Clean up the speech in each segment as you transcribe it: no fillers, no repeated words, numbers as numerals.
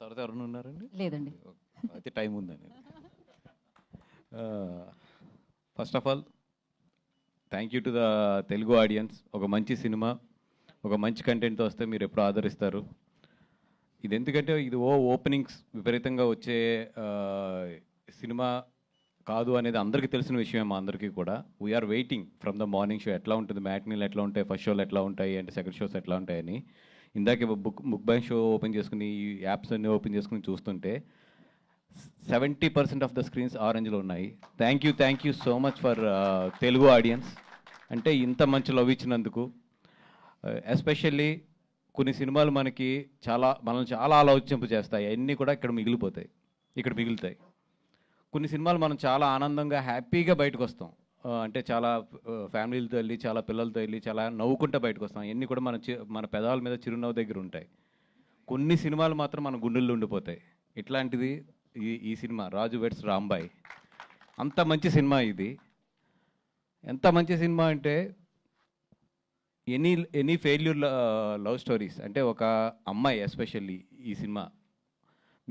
తర్వాత ఎవరైనా ఉన్నారండి? లేదండి. అయితే టైం ఉందండి. First of all thank you to the Telugu audience. ఒక మంచి సినిమా, ఒక మంచి కంటెంట్తో వస్తే మీరు ఎప్పుడు ఆదరిస్తారు. ఇది ఎందుకంటే ఇది ఓపెనింగ్స్ విపరీతంగా వచ్చే సినిమా కాదు అనేది అందరికీ తెలిసిన విషయమే. మా అందరికీ కూడా we are waiting from the morning show ఎట్లా ఉంటుంది, మ్యాట్నీలు ఎట్లా ఉంటాయి, ఫస్ట్ షోలు ఎట్లా ఉంటాయి అంటే సెకండ్ షోస్ ఎట్లా ఉంటాయని. ఇందాక బుక్ బై షో ఓపెన్ చేసుకుని ఈ యాప్స్ అన్నీ ఓపెన్ చేసుకుని చూస్తుంటే 70% ఆఫ్ ద స్క్రీన్స్ ఆరెంజ్లో ఉన్నాయి. Thank you so much for Telugu audience. అంటే ఇంత మంచి లవ్ ఇచ్చినందుకు. ఎస్పెషల్లీ కొన్ని సినిమాలు మనల్ని చాలా ఆలోచింపు చేస్తాయి, అన్నీ కూడా ఇక్కడ మిగులుతాయి. కొన్ని సినిమాలు మనం చాలా ఆనందంగా హ్యాపీగా బయటకు వస్తాం. అంటే చాలా ఫ్యామిలీలతో వెళ్ళి, చాలా పిల్లలతో వెళ్ళి, చాలా నవ్వుకుంటూ బయటకు వస్తాం. అన్నీ కూడా మన పెదాల మీద చిరునవ్వు దగ్గర ఉంటాయి. కొన్ని సినిమాలు మాత్రం మన గుండెల్లో ఉండిపోతాయి. ఇట్లాంటిది ఈ సినిమా రాజు వెడ్స్ రాంబాయ్. అంత మంచి సినిమా ఇది. ఎంత మంచి సినిమా అంటే ఎనీ ఫెయిల్యూర్ లవ్ స్టోరీస్. అంటే ఒక అమ్మాయి ఎస్పెషల్లీ ఈ సినిమా,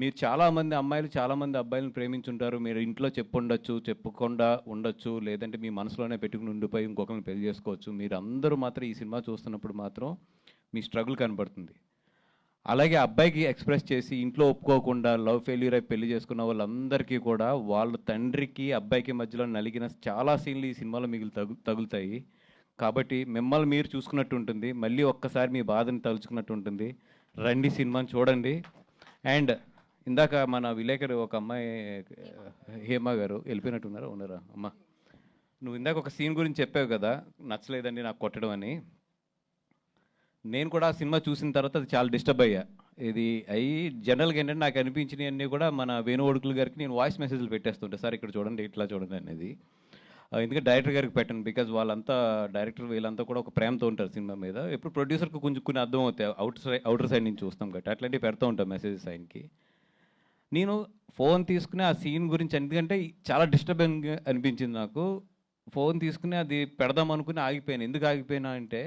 మీరు చాలామంది అమ్మాయిలు చాలామంది అబ్బాయిలను ప్రేమించుంటారు. మీరు ఇంట్లో చెప్పకుండా ఉండొచ్చు, లేదంటే మీ మనసులోనే పెట్టుకుని ఉండిపోయి ఇంకొకరిని పెళ్లి చేసుకోవచ్చు. మీరు అందరూ మాత్రం ఈ సినిమా చూస్తున్నప్పుడు మాత్రం మీ స్ట్రగుల్ కనబడుతుంది. అలాగే అబ్బాయికి ఎక్స్ప్రెస్ చేసి ఇంట్లో ఒప్పుకోకుండా లవ్ ఫెయిల్యూర్ అయి పెళ్లి చేసుకున్న వాళ్ళందరికీ కూడా వాళ్ళ తండ్రికి అబ్బాయికి మధ్యలో నలిగిన చాలా సీన్లు ఈ సినిమాలో తగులుతాయి. కాబట్టి మిమ్మల్ని మీరు చూసుకున్నట్టు ఉంటుంది, మళ్ళీ ఒక్కసారి మీ బాధని తలుచుకున్నట్టు ఉంటుంది. రండి, సినిమాని చూడండి. అండ్ ఇందాక మన విలేకరు ఒక అమ్మాయి హేమ గారు వెళ్ళిపోయినట్టున్నారా, ఉన్నారా అమ్మ? నువ్వు ఇందాక ఒక సీన్ గురించి చెప్పావు కదా, నచ్చలేదండి నాకు కొట్టడం అని. నేను కూడా ఆ సినిమా చూసిన తర్వాత అది చాలా డిస్టర్బ్ అయ్యా. జనరల్గా ఏంటంటే నాకు అనిపించినవి అన్నీ కూడా మన వేణుగోడుకుల గారికి నేను వాయిస్ మెసేజ్లు పెట్టేస్తుంటే, సార్ ఇక్కడ చూడండి, ఇట్లా చూడండి అనేది. ఎందుకంటే డైరెక్టర్ గారికి పెట్టండి, బికాజ్ డైరెక్టర్ వీళ్ళంతా కూడా ఒక ప్రేమతో ఉంటారు సినిమా మీద. ఎప్పుడు ప్రొడ్యూసర్కి కొంచెం కొన్ని అర్థం అవుతాయి, అవుటర్ సైడ్ నుంచి చూస్తాం కాబట్టి అట్లాంటివి పెడుతూ ఉంటాం మెసేజెస్ ఆయనకి. నేను ఫోన్ తీసుకుని ఆ సీన్ గురించి, ఎందుకంటే చాలా డిస్టర్బింగ్ అనిపించింది నాకు. ఫోన్ తీసుకుని అది పెడదాం అనుకుని ఆగిపోయాను. ఎందుకు ఆగిపోయినా అంటే,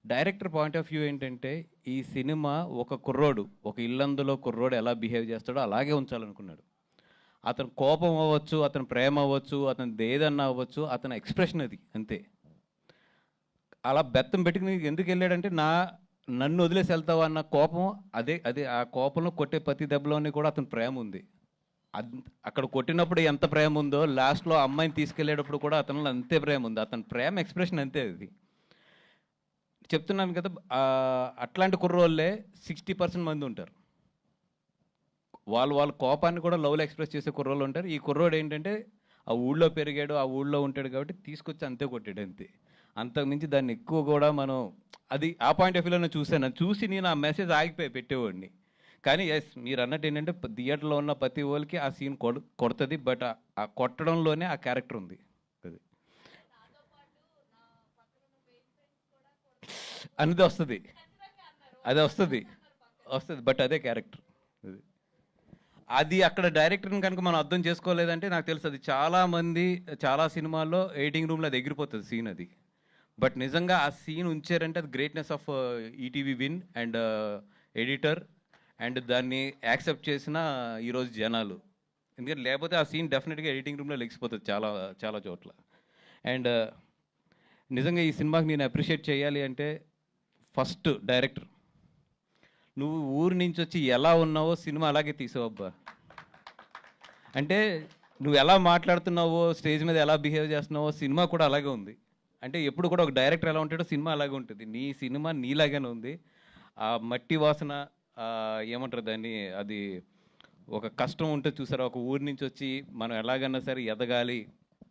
డైరెక్టర్ పాయింట్ ఆఫ్ వ్యూ ఏంటంటే ఈ సినిమా ఒక ఇల్లందులో కుర్రోడు ఎలా బిహేవ్ చేస్తాడో అలాగే ఉంచాలనుకున్నాడు. అతను కోపం అవ్వచ్చు, అతని ప్రేమ అవ్వచ్చు, అతని ఏదన్నా అవ్వచ్చు, అతని ఎక్స్ప్రెషన్ అది అంతే. అలా బెత్తం పెట్టుకుని ఎందుకు వెళ్ళాడంటే నన్ను వదిలేసి వెళ్తావా అన్న కోపం. అదే ఆ కోపంలో కొట్టే ప్రతి దెబ్బలోని కూడా అతని ప్రేమ ఉంది. అక్కడ కొట్టినప్పుడు ఎంత ప్రేమ ఉందో లాస్ట్లో అమ్మాయిని తీసుకెళ్లేటప్పుడు కూడా అతనిలో అంతే ప్రేమ ఉంది. అతని ప్రేమ ఎక్స్ప్రెషన్ అంతే. అది చెప్తున్నాను కదా. అట్లాంటి కుర్రోళ్ళే 60% మంది ఉంటారు. వాళ్ళ కోపాన్ని కూడా లవ్లో ఎక్స్ప్రెస్ చేసే కుర్రోళ్ళు ఉంటారు. ఈ కుర్రోడు ఏంటంటే ఆ ఊళ్ళో పెరిగాడు, ఆ ఊళ్ళో ఉంటాడు కాబట్టి తీసుకొచ్చి అంతే కొట్టాడు అంతే. అంతకుమించి దాన్ని ఎక్కువ కూడా మనం ఆ పాయింట్ ఆఫ్ వ్యూలో చూసి నేను ఆ మెసేజ్ ఆగిపోయి పెట్టేవాడిని. కానీ ఎస్, మీరు అన్నట్టు ఏంటంటే థియేటర్లో ఉన్న ప్రతి వాళ్ళకి ఆ సీన్ కొడుతుంది. బట్ ఆ కొట్టడంలోనే ఆ క్యారెక్టర్ ఉంది. అది అనేది వస్తుంది. బట్ అదే క్యారెక్టర్. అది అక్కడ డైరెక్టర్ని కనుక మనం అర్థం చేసుకోలేదంటే నాకు తెలుసు అది చాలా సినిమాల్లో ఎడిటింగ్ రూమ్లో అది ఎగిరిపోతుంది సీన్ అది. బట్ నిజంగా ఆ సీన్ ఉంచారంటే అది greatness of ETV win and editor and దాన్ని యాక్సెప్ట్ చేసిన ఈరోజు జనాలు. ఎందుకంటే లేకపోతే ఆ సీన్ డెఫినెట్గా ఎడిటింగ్ రూమ్లో లెగిసిపోతుంది చాలా చాలా చోట్ల. అండ్ నిజంగా ఈ సినిమాకి నేను అప్రిషియేట్ చేయాలి అంటే, ఫస్ట్ డైరెక్టర్, నువ్వు ఊరి నుంచి వచ్చి ఎలా ఉన్నావో సినిమా అలాగే తీసావు అబ్బా. అంటే నువ్వు ఎలా మాట్లాడుతున్నావో, స్టేజ్ మీద ఎలా బిహేవ్ చేస్తున్నావో సినిమా కూడా అలాగే ఉంది. అంటే ఎప్పుడు కూడా ఒక డైరెక్టర్ ఎలా ఉంటాడో సినిమా అలాగే ఉంటుంది. నీ సినిమా నీలాగానే ఉంది. ఆ మట్టి వాసన, ఏమంటారు దాన్ని, అది ఒక కష్టం ఉంటుంది చూసారా. ఒక ఊరి నుంచి వచ్చి మనం ఎలాగన్నా సరే ఎదగాలి.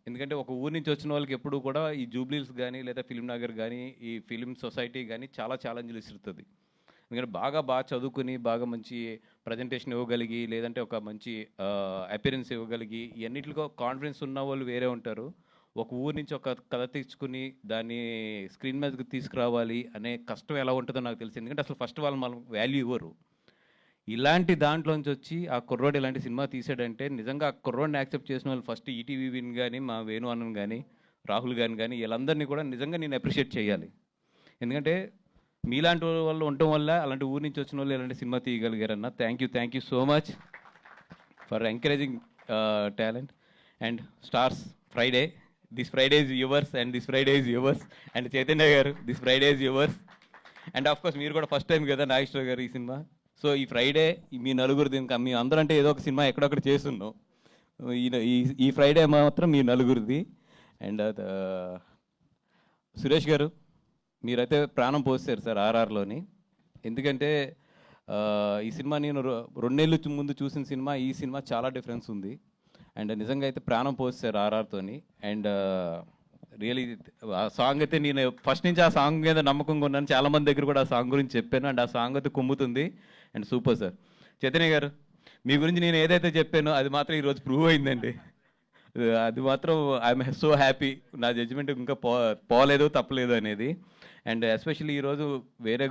ఎందుకంటే ఒక ఊరి నుంచి వచ్చిన వాళ్ళకి ఎప్పుడు కూడా ఈ జూబ్లీస్ కానీ లేదా ఫిల్మ్ నగర్ కానీ ఈ ఫిల్మ్ సొసైటీ కానీ చాలా ఛాలెంజ్లు ఇస్తుంది. ఎందుకంటే బాగా చదువుకుని బాగా మంచి ప్రజెంటేషన్ ఇవ్వగలిగి, లేదంటే ఒక మంచి అపిరెన్స్ ఇవ్వగలిగి, ఇవన్నిటిలో కాన్ఫిడెన్స్ ఉన్న వాళ్ళు వేరే ఉంటారు. ఒక ఊరి నుంచి ఒక కథ తెచ్చుకుని దాన్ని స్క్రీన్ మీదకి తీసుకురావాలి అనే కష్టం ఎలా ఉంటుందో నాకు తెలిసింది. ఎందుకంటే అసలు ఫస్ట్ వాళ్ళు మనం వాల్యూ ఇవ్వరు. ఇలాంటి దాంట్లోంచి వచ్చి ఆ కుర్రోడు ఇలాంటి సినిమా తీసాడంటే నిజంగా ఆ కుర్రోడిని యాక్సెప్ట్ చేసిన వాళ్ళు ఫస్ట్ ఈటీవీ విన్ కానీ, మా వేణు అన్నన్ కానీ, రాహుల్ గారిని కానీ, వీళ్ళందరినీ కూడా నిజంగా నేను అప్రిషియేట్ చేయాలి. ఎందుకంటే మీలాంటి వాళ్ళు ఉండటం వల్ల అలాంటి ఊరి నుంచి వచ్చిన వాళ్ళు ఇలాంటి సినిమా తీయగలిగారన్న. Thank you so much for encouraging talent. And stars Friday, this Friday is yours and this Friday is yours. And Chaitanya garu, this Friday is yours. And of course మీరు కూడా ఫస్ట్ టైం కదా నాగేశ్వర గారు ఈ సినిమా. సో ఈ Friday మీ నలుగురిది, ఇంకా మీ అందరూ అంటే ఏదో ఒక సినిమా ఎక్కడొక్కడ చేస్తున్నాం. ఈ ఫ్రైడే మాత్రం మీ నలుగురిది. అండ్ సురేష్ గారు, మీరైతే ప్రాణం పోస్తారు సార్ ఆర్ఆర్లోని. ఎందుకంటే ఈ సినిమా నేను 2 నెలలు ముందు చూసిన సినిమా, ఈ సినిమా చాలా డిఫరెన్స్ ఉంది. అండ్ నిజంగా అయితే ప్రాణం పోస్తారు ఆర్ఆర్తోని. అండ్ రియలీ ఆ సాంగ్ అయితే నేను ఫస్ట్ నుంచి ఆ సాంగ్ మీద నమ్మకంగా ఉన్నాను. చాలామంది దగ్గర కూడా ఆ సాంగ్ గురించి చెప్పాను. అండ్ ఆ సాంగ్ అయితే కుమ్ముతుంది. And super sir. Chaitanya garu, మీ గురించి నేను ఏదైతే చెప్పానో అది మాత్రం ఈరోజు ప్రూవ్ అయిందండి. అది మాత్రం ఐఎమ్ సో హ్యాపీ. నా జడ్జిమెంట్ ఇంకా పోలేదు, తప్పలేదు అనేది. అండ్ ఎస్పెషల్లీ ఈరోజు వేరే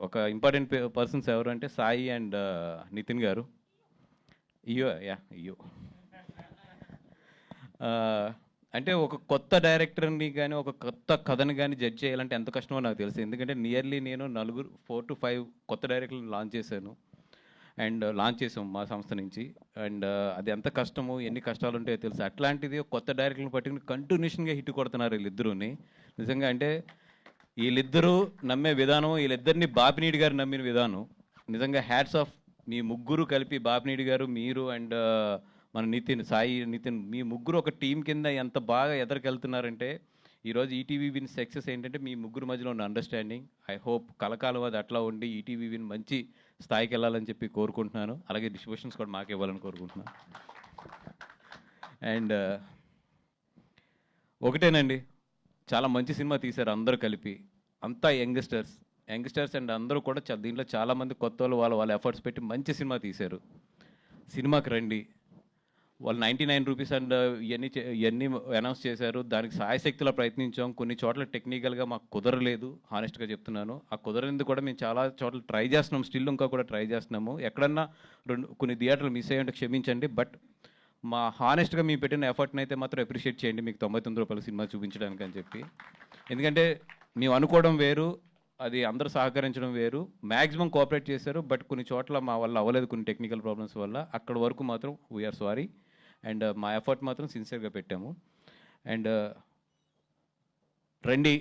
ఒక ఇంపార్టెంట్ పర్సన్స్ ఎవరు అంటే సాయి అండ్ నితిన్ గారు. అయ్యో అంటే ఒక కొత్త డైరెక్టర్ని కానీ ఒక కొత్త కథని కానీ జడ్జ్ చేయాలంటే ఎంత కష్టమో నాకు తెలుసు. ఎందుకంటే నియర్లీ నేను 4 to 5 కొత్త డైరెక్టర్లను లాంచ్ చేశాను. అండ్ లాంచ్ చేసాం మా సంస్థ నుంచి. అండ్ అది ఎంత కష్టమో, ఎన్ని కష్టాలు ఉంటాయో తెలుసు. అట్లాంటిది కొత్త డైరెక్టర్ని పట్టుకుని కంటిన్యూషన్గా హిట్ కొడుతున్నారు వీళ్ళిద్దరూని. నిజంగా అంటే వీళ్ళిద్దరూ నమ్మే విధానం, వీళ్ళిద్దరిని బాపినీడి గారు నమ్మిన విధానం నిజంగా హ్యాట్స్ ఆఫ్. మీ ముగ్గురు కలిపి, బాపినీడి గారు, మీరు అండ్ మన సాయి నితిన్, మీ ముగ్గురు ఒక టీం కింద ఎంత బాగా ఎదరికెళ్తున్నారంటే ఈరోజు ఈటీవీ విన్ సక్సెస్ ఏంటంటే మీ ముగ్గురు మధ్యలో ఉన్న అండర్స్టాండింగ్. ఐ హోప్ కలకాలం అది అట్లా ఉండి ఈటీవీ విన్ మంచి స్థాయికి వెళ్ళాలని చెప్పి కోరుకుంటున్నాను. అలాగే డిస్ట్రిబ్యూషన్స్ కూడా మాకు ఇవ్వాలని కోరుకుంటున్నాను. అండ్ ఒకటేనండి, చాలా మంచి సినిమా తీశారు అందరూ కలిపి. అంతా యంగ్స్టర్స్ అండ్ అందరూ కూడా దీంట్లో చాలామంది కొత్త వాళ్ళ ఎఫర్ట్స్ పెట్టి మంచి సినిమా తీశారు. సినిమాకి రండి. వాళ్ళు 99 రూపీస్ అండ్ ఇవన్నీ అనౌన్స్ చేశారు. దానికి సాయశక్తిలో ప్రయత్నించాం. కొన్ని చోట్ల టెక్నికల్గా మాకు కుదరలేదు, హానెస్ట్గా చెప్తున్నాను. ఆ కుదరలేదు కూడా మేము చాలా చోట్ల ట్రై చేస్తున్నాం, స్టిల్ ఇంకా కూడా ట్రై చేస్తున్నాము. ఎక్కడన్నా కొన్ని థియేటర్లు మిస్ అయ్యంటే క్షమించండి. బట్ మా హానెస్ట్గా మేము పెట్టిన ఎఫర్ట్ని అయితే మాత్రం అప్రిషియేట్ చేయండి, మీకు 99 రూపాయల సినిమా చూపించడానికి అని చెప్పి. ఎందుకంటే మేము అనుకోవడం వేరు, అది అందరూ సహకరించడం వేరు. మ్యాక్సిమం కోఆపరేట్ చేశారు. బట్ కొన్ని చోట్ల మా వల్ల అవ్వలేదు, కొన్ని టెక్నికల్ ప్రాబ్లమ్స్ వల్ల. అక్కడ వరకు మాత్రం వీఆర్ సారీ. అండ్ మా ఎఫర్ట్ మాత్రం సిన్సియర్గా పెట్టాము. అండ్ రండి,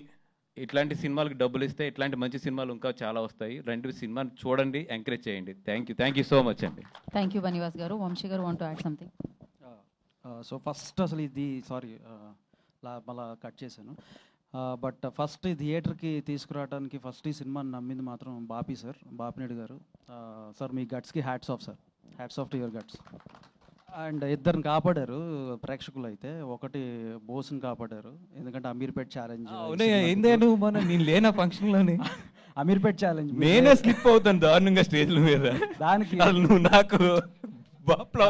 ఇట్లాంటి సినిమాలకు డబ్బులు ఇస్తే ఇట్లాంటి మంచి సినిమాలు ఇంకా చాలా వస్తాయి. రండి, సినిమాని చూడండి, ఎంకరేజ్ చేయండి. థ్యాంక్ యూ సో మచ్ అండి. థ్యాంక్ యూ బనివాస్ గారు. వంశీ గారు want to add something. So first అసలు ఇది మళ్ళా కట్ చేశాను. బట్ ఫస్ట్ ఈ థియేటర్కి తీసుకురావడానికి ఫస్ట్ ఈ సినిమాని నమ్మింది మాత్రం బాపినేడు గారు. సార్ మీ గట్స్కి hats off sir, hats off to your guts. And ఇద్దరిని కాపాడారు ప్రేక్షకులు అయితే. ఒకటి బోస్ని కాపాడారు, ఎందుకంటే అమీర్పేట్ ఛాలెంజ్ నేను లేనా ఫంక్షన్లోని అమీర్పేట్ ఛాలెంజ్ నేనే స్లిప్ అవుతాను దారుణంగా స్టేజ్ల మీద. దానికి నువ్వు నాకు బాప్లా